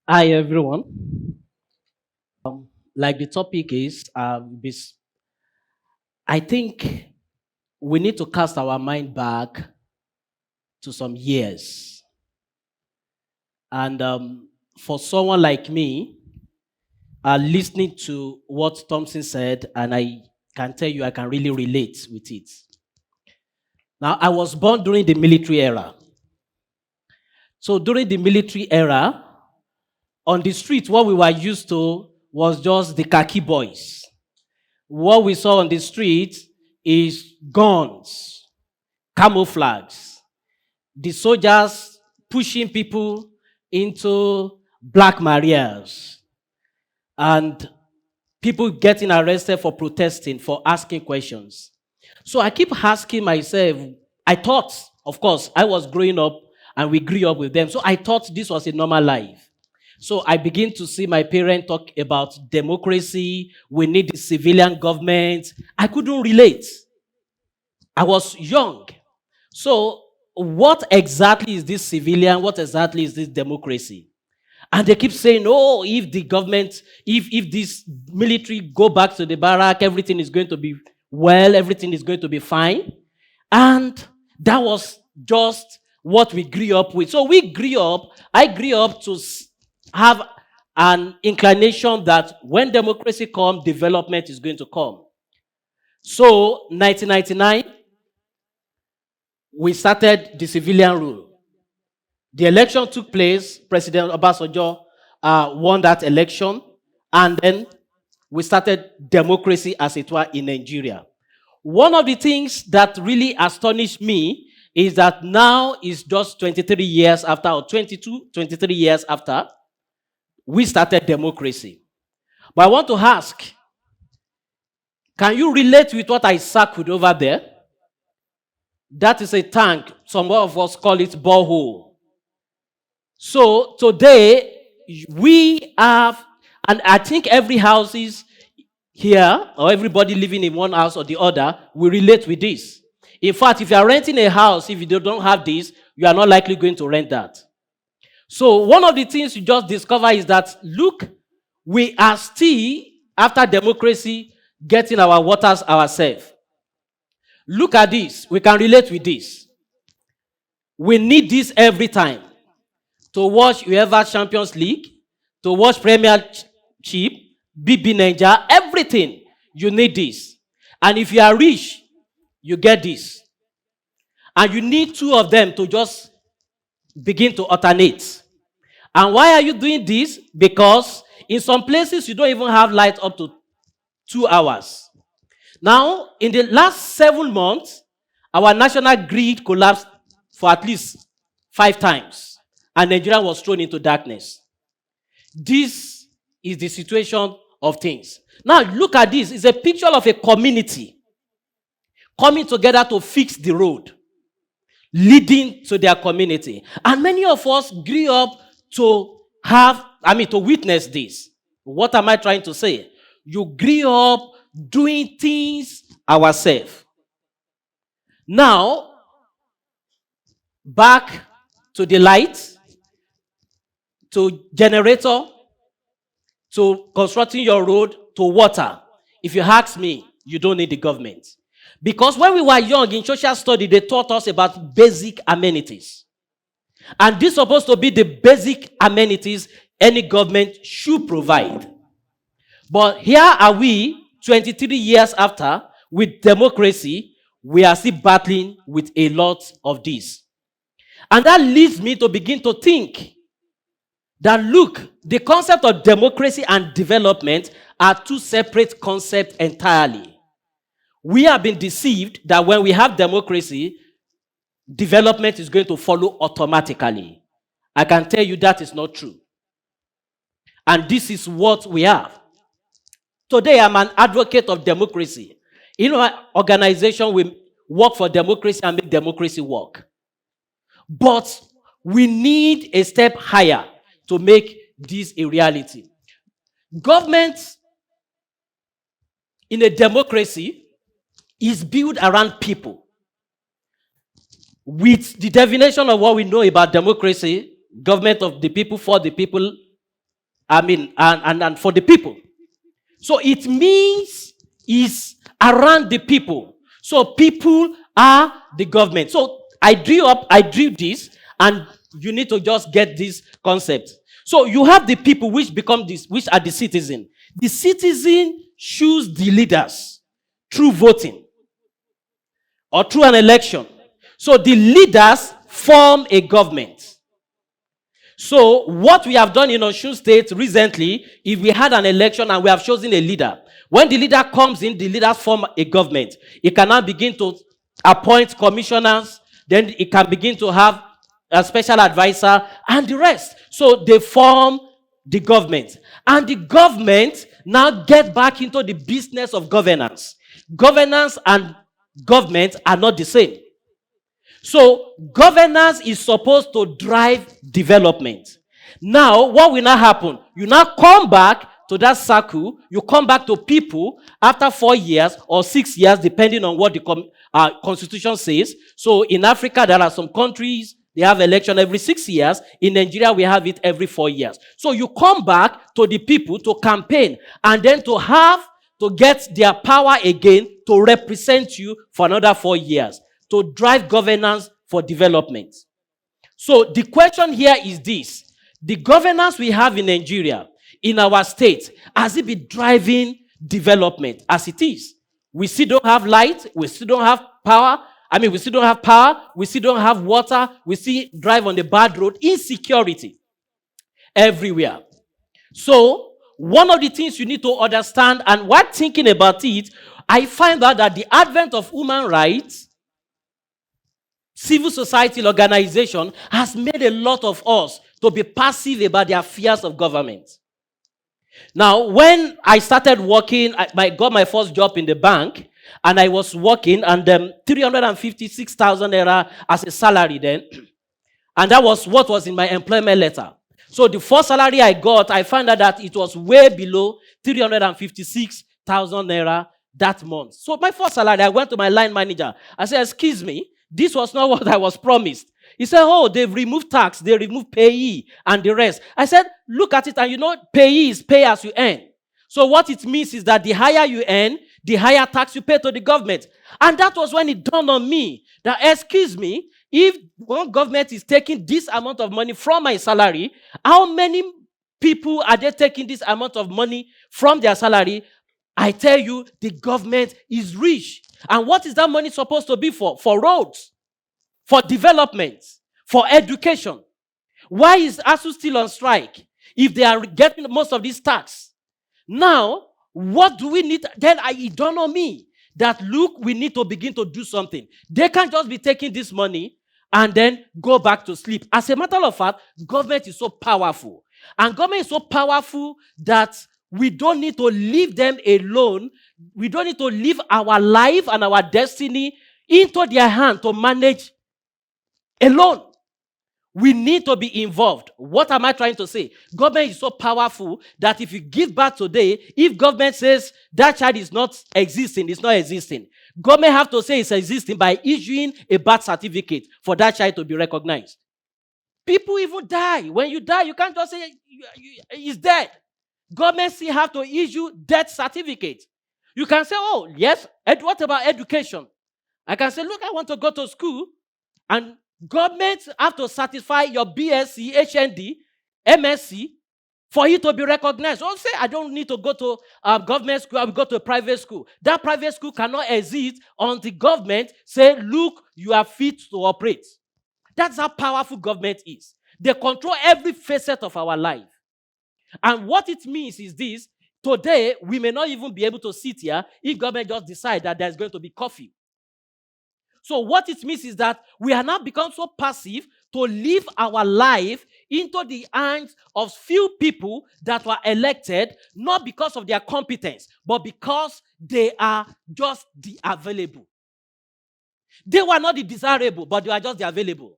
Hi everyone. Like the topic is, I think we need to cast our mind back to some years. And for someone like me, listening to what Thompson said, and I can tell you I can really relate with it. Now, I was born during the military era. So during the military era, on the street, what we were used to was just the khaki boys. What we saw on the street is guns, camouflage, the soldiers pushing people into black marias, and people getting arrested for protesting, for asking questions. So I keep asking myself, I thought, of course, I was growing up and we grew up with them. So I thought this was a normal life. So I begin to see my parents talk about democracy. We need the civilian government. I couldn't relate. I was young. So what exactly is this civilian? What exactly is this democracy? And they keep saying, oh, if the government, if this military go back to the barrack, everything is going to be well, everything is going to be fine. And that was just what we grew up with. So I grew up to have an inclination that when democracy comes, development is going to come. So 1999, we started the civilian rule. The election took place. President Obasanjo won that election. And then we started democracy as it were in Nigeria. One of the things that really astonished me is that now is just 23 years after, or 22, 23 years after, we started democracy. But I want to ask, can you relate with what I circled over there? That is a tank. Some of us call it borehole. So today we have, and I think every house is here, or everybody living in one house or the other, will relate with this. In fact, if you are renting a house, if you don't have this, you are not likely going to rent that. So one of the things you just discover is that, look, we are still, after democracy, getting our waters ourselves. Look at this. We can relate with this. We need this every time. To watch UEFA Champions League, to watch Premiership, BB Nigeria, everything, you need this. And if you are rich, you get this. And you need two of them to just begin to alternate. And why are you doing this? Because in some places, you don't even have light up to 2 hours. Now, in the last 7 months, our national grid collapsed for at least 5 times. And Nigeria was thrown into darkness. This is the situation of things. Now, look at this. It's a picture of a community coming together to fix the road, leading to their community. And many of us grew up to witness this. What am I trying to say? You grew up doing things ourselves. Now, back to the light, to generator, to constructing your road, to water. If you ask me, you don't need the government. Because when we were young in social study, they taught us about basic amenities. And this is supposed to be the basic amenities any government should provide. But here are we, 23 years after, with democracy, we are still battling with a lot of this. And that leads me to begin to think that, look, the concept of democracy and development are two separate concepts entirely. We have been deceived that when we have democracy, development is going to follow automatically. I can tell you that is not true. And this is what we have. Today, I'm an advocate of democracy. In our organization, we work for democracy and make democracy work. But we need a step higher to make this a reality. Government in a democracy is built around people. With the definition of what we know about democracy, government of the people, for the people, and for the people. So it means is around the people. So people are the government. So I drew this, and you need to just get this concept. So you have the people which become this, which are the citizen. The citizen choose the leaders through voting or through an election. So the leaders form a government. So what we have done in Osun State recently, if we had an election and we have chosen a leader, when the leader comes in, the leaders form a government. It can now begin to appoint commissioners, then it can begin to have a special advisor and the rest. So they form the government. And the government now get back into the business of governance. Governance and government are not the same. So governance is supposed to drive development. Now, what will now happen? You now come back to that circle, you come back to people after 4 years or 6 years, depending on what the constitution says. So in Africa, there are some countries, they have election every 6 years. In Nigeria, we have it every 4 years. So you come back to the people to campaign and then to get their power again to represent you for another 4 years, to drive governance for development. So the question here is this. The governance we have in Nigeria, in our state, has it been driving development as it is? We still don't have light. We still don't have power. We still don't have power. We still don't have water. We still drive on the bad road. Insecurity everywhere. So one of the things you need to understand, and while thinking about it, I find out that the advent of human rights, civil society organization, has made a lot of us to be passive about the affairs of government. Now, when I started working, I got my first job in the bank, and I was working, and 356,000 naira as a salary then, and that was what was in my employment letter. So the first salary I got, I found out that it was way below 356,000 naira that month. So my first salary, I went to my line manager. I said, excuse me, this was not what I was promised. He said, oh, they've removed tax, they removed payee and the rest. I said, look at it, and payee is pay as you earn. So what it means is that the higher you earn, the higher tax you pay to the government. And that was when it dawned on me that, excuse me, if one government is taking this amount of money from my salary, how many people are they taking this amount of money from their salary? I tell you, the government is rich. And what is that money supposed to be for? For roads, for development, for education. Why is ASU still on strike if they are getting most of this tax? Now, what do we need? Then it dawned on me that, look, we need to begin to do something. They can't just be taking this money and then go back to sleep. As a matter of fact, government is so powerful. And government is so powerful that we don't need to leave them alone. We don't need to leave our life and our destiny into their hand to manage alone. We need to be involved. What am I trying to say? Government is so powerful that if you give birth today, if government says that child is not existing, it's not existing. Government have to say it's existing by issuing a birth certificate for that child to be recognized. People even die. When you die, you can't just say he's dead. Government still have to issue death certificate. You can say, oh, yes, what about education? I can say, look, I want to go to school, and government have to satisfy your BSc, HND, MSc for you to be recognized. Don't say, I don't need to go to government school, I will go to a private school. That private school cannot exist until government say, look, you are fit to operate. That's how powerful government is. They control every facet of our life. And what it means is this: today, we may not even be able to sit here if government just decide that there's going to be curfew. So what it means is that we are now become so passive to live our life into the hands of few people that were elected, not because of their competence, but because they are just the available. They were not the desirable, but they are just the available.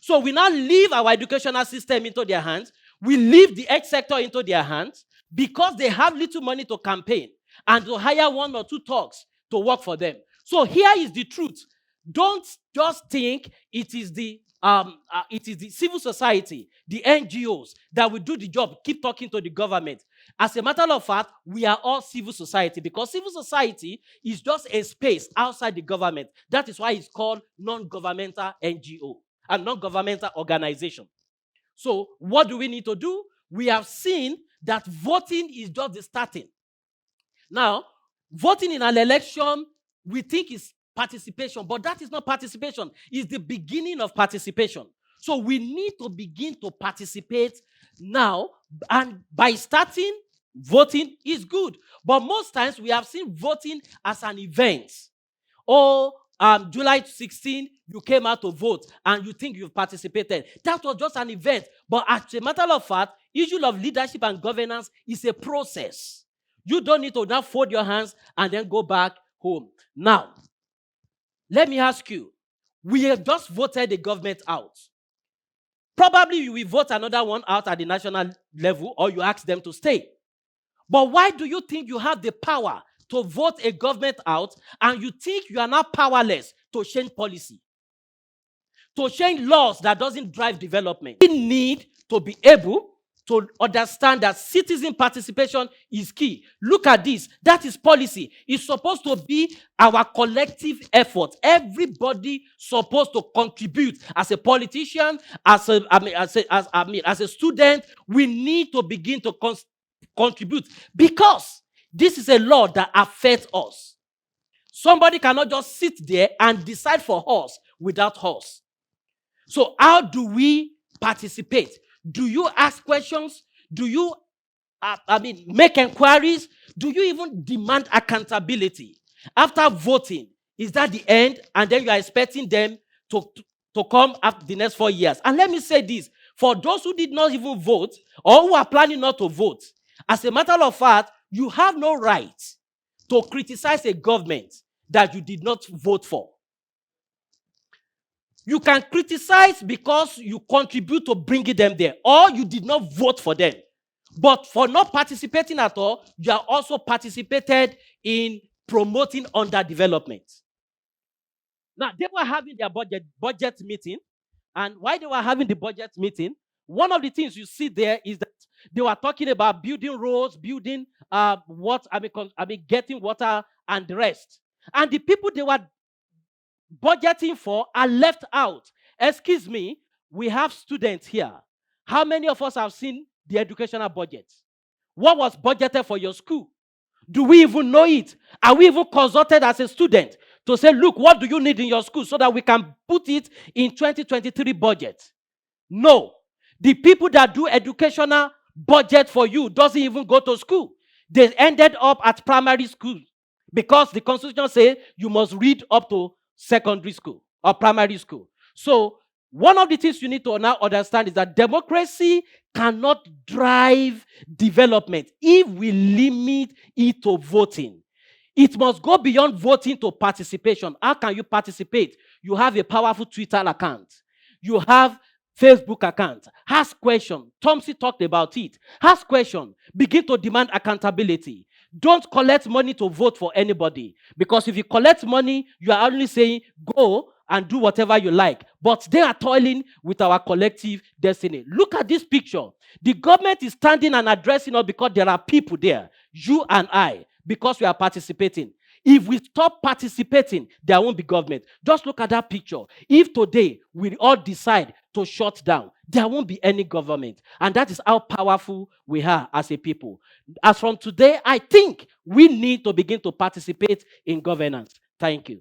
So we now leave our educational system into their hands. We leave the health sector into their hands because they have little money to campaign and to hire one or two thugs to work for them. So here is the truth. Don't just think it is the civil society, the NGOs that will do the job, keep talking to the government. As a matter of fact, we are all civil society, because civil society is just a space outside the government. That is why it's called non-governmental NGO and non-governmental organization. So what do we need to do? We have seen that voting is just the starting. Now, voting in an election, we think is participation, but that is not participation. It's the beginning of participation. So we need to begin to participate now, and by starting, voting is good. But most times we have seen voting as an event. Oh, July 16, you came out to vote and you think you've participated. That was just an event. But as a matter of fact, issue of leadership and governance is a process. You don't need to now fold your hands and then go back home. Now, let me ask you, we have just voted the government out. Probably you will vote another one out at the national level, or you ask them to stay. But why do you think you have the power to vote a government out and you think you are not powerless to change policy, to change laws that doesn't drive development? We need to be able to understand that citizen participation is key. Look at this. That is policy. It's supposed to be our collective effort. Everybody supposed to contribute. As a politician, as a student, we need to begin to contribute, because this is a law that affects us. Somebody cannot just sit there and decide for us without us. So how do we participate? Do you ask questions? Do you make inquiries? Do you even demand accountability? After voting, is that the end? And then you are expecting them to come after the next 4 years. And let me say this, for those who did not even vote or who are planning not to vote, as a matter of fact, you have no right to criticize a government that you did not vote for. You can criticize because you contribute to bringing them there, or you did not vote for them. But for not participating at all, you are also participated in promoting underdevelopment. Now, they were having their budget meeting, and while they were having the budget meeting, one of the things you see there is that they were talking about building roads, building getting water and the rest. And the people they were budgeting for are left out. Excuse me, we have students here. How many of us have seen the educational budget? What was budgeted for your school? Do we even know it? Are we even consulted as a student to say, look, what do you need in your school so that we can put it in 2023 budget? No. The people that do educational budget for you doesn't even go to school. They ended up at primary school, because the constitution says you must read up to secondary school or primary school. So one of the things you need to now understand is that democracy cannot drive development if we limit it to voting. It must go beyond voting to participation. How can you participate? You have a powerful Twitter account. You have Facebook account. Ask question. Thompson talked about it. Ask question. Begin to demand accountability. Don't collect money to vote for anybody, because if you collect money, you are only saying go and do whatever you like. But they are toiling with our collective destiny. Look at this picture. The government is standing and addressing us because there are people there, you and I, because we are participating. If we stop participating, there won't be government. Just look at that picture. If today we all decide to shut down, there won't be any government. And that is how powerful we are as a people. As from today, I think we need to begin to participate in governance. Thank you.